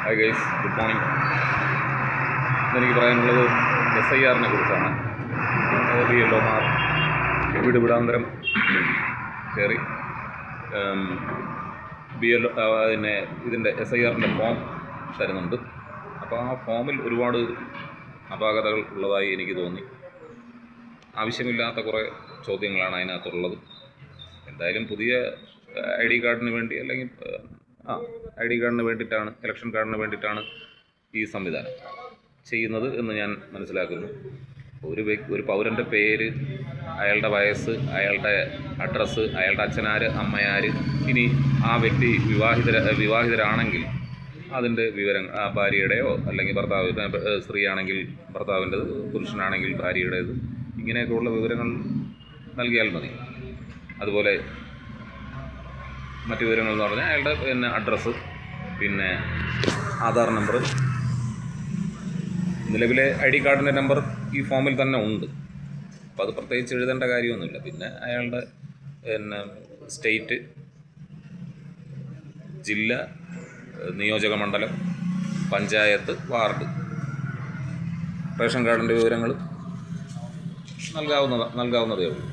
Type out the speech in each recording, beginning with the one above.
Hi guys, good morning. ഇന്നെനിക്ക് പറയാനുള്ളത് SIR-നെ കുറിച്ചാണ്. BLO വീട് വിടാന്തരം കയറി BLO പിന്നെ ഇതിൻ്റെ SIR-ൻ്റെ ഫോം തരുന്നുണ്ട്. അപ്പോൾ ആ ഫോമിൽ ഒരുപാട് അപാകതകൾ ഉള്ളതായി എനിക്ക് തോന്നി. ആവശ്യമില്ലാത്ത കുറേ ചോദ്യങ്ങളാണ് അതിനകത്തുള്ളത്. എന്തായാലും പുതിയ ID കാർഡിന് വേണ്ടി അല്ലെങ്കിൽ ID കാർഡിന് വേണ്ടിയിട്ടാണ്, ഇലക്ഷൻ കാർഡിന് വേണ്ടിയിട്ടാണ് ഈ സംവിധാനം ചെയ്യുന്നത് എന്ന് ഞാൻ മനസ്സിലാക്കുന്നു. ഒരു പൗരൻ്റെ പേര്, അയാളുടെ വയസ്സ്, അയാളുടെ അഡ്രസ്സ്, അയാളുടെ അച്ഛനാര്, അമ്മയാര്, ഇനി ആ വ്യക്തി വിവാഹിതരാണെങ്കിൽ അതിൻ്റെ വിവരങ്ങൾ, ഭാര്യയുടെയോ അല്ലെങ്കിൽ സ്ത്രീയാണെങ്കിൽ ഭർത്താവിൻ്റെത്, പുരുഷനാണെങ്കിൽ ഭാര്യയുടേത്, ഇങ്ങനെയൊക്കെയുള്ള വിവരങ്ങൾ നൽകിയാൽ മതി. അതുപോലെ മറ്റു വിവരങ്ങൾ എന്ന് പറഞ്ഞാൽ അയാളുടെ അഡ്രസ്സ്, പിന്നെ ആധാർ നമ്പർ, നിലവിലെ ID കാർഡിൻ്റെ നമ്പർ ഈ ഫോമിൽ തന്നെ ഉണ്ട്. അപ്പോൾ അത് പ്രത്യേകിച്ച് എഴുതേണ്ട കാര്യമൊന്നുമില്ല. പിന്നെ അയാളുടെ സ്റ്റേറ്റ്, ജില്ല, നിയോജക മണ്ഡലം, പഞ്ചായത്ത്, വാർഡ്, റേഷൻ കാർഡിൻ്റെ വിവരങ്ങൾ നൽകാവുന്നതേ ഉള്ളൂ.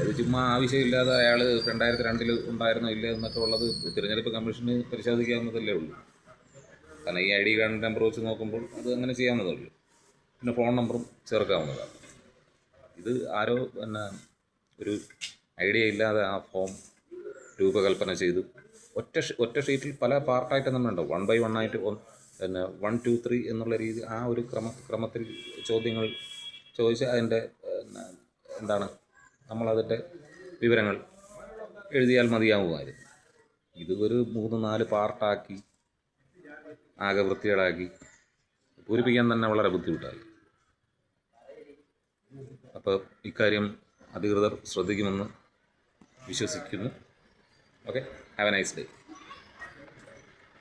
അത് ചുമ്മാ ആവശ്യമില്ലാതെ അയാൾ 2002 ഉണ്ടായിരുന്നോ ഇല്ല എന്നൊക്കെ ഉള്ളത് തിരഞ്ഞെടുപ്പ് കമ്മീഷന് പരിശോധിക്കാവുന്നതല്ലേ ഉള്ളൂ. കാരണം ഈ ID കാർഡിൻ്റെ നമ്പർ വെച്ച് നോക്കുമ്പോൾ അത് അങ്ങനെ ചെയ്യാവുന്നതേ ഉള്ളൂ. പിന്നെ ഫോൺ നമ്പറും ചേർക്കാവുന്നതാണ്. ഇത് ആരോ ഒരു ഐഡിയ ഇല്ലാതെ ആ ഫോം രൂപകൽപ്പന ചെയ്തു ഒറ്റ ഷീറ്റിൽ പല പാർട്ടായിട്ട് തന്നെ ഉണ്ടാവും. 1 by 1 ആയിട്ട് 1, 2, 3 എന്നുള്ള രീതി, ആ ഒരു ക്രമത്തിൽ ചോദ്യങ്ങൾ ചോദിച്ച് അതിൻ്റെ നമ്മളതിൻ്റെ വിവരങ്ങൾ എഴുതിയാൽ മതിയാവുമായിരുന്നു. ഇത് ഒരു 3-4 പാർട്ടാക്കി ആകെ വൃത്തികേടാക്കി പൂരിപ്പിക്കാൻ തന്നെ വളരെ ബുദ്ധിമുട്ടായി. അപ്പോൾ ഇക്കാര്യം അധികൃതർ ശ്രദ്ധിക്കുമെന്ന് വിശ്വസിക്കുന്നു. Okay, have A nice day.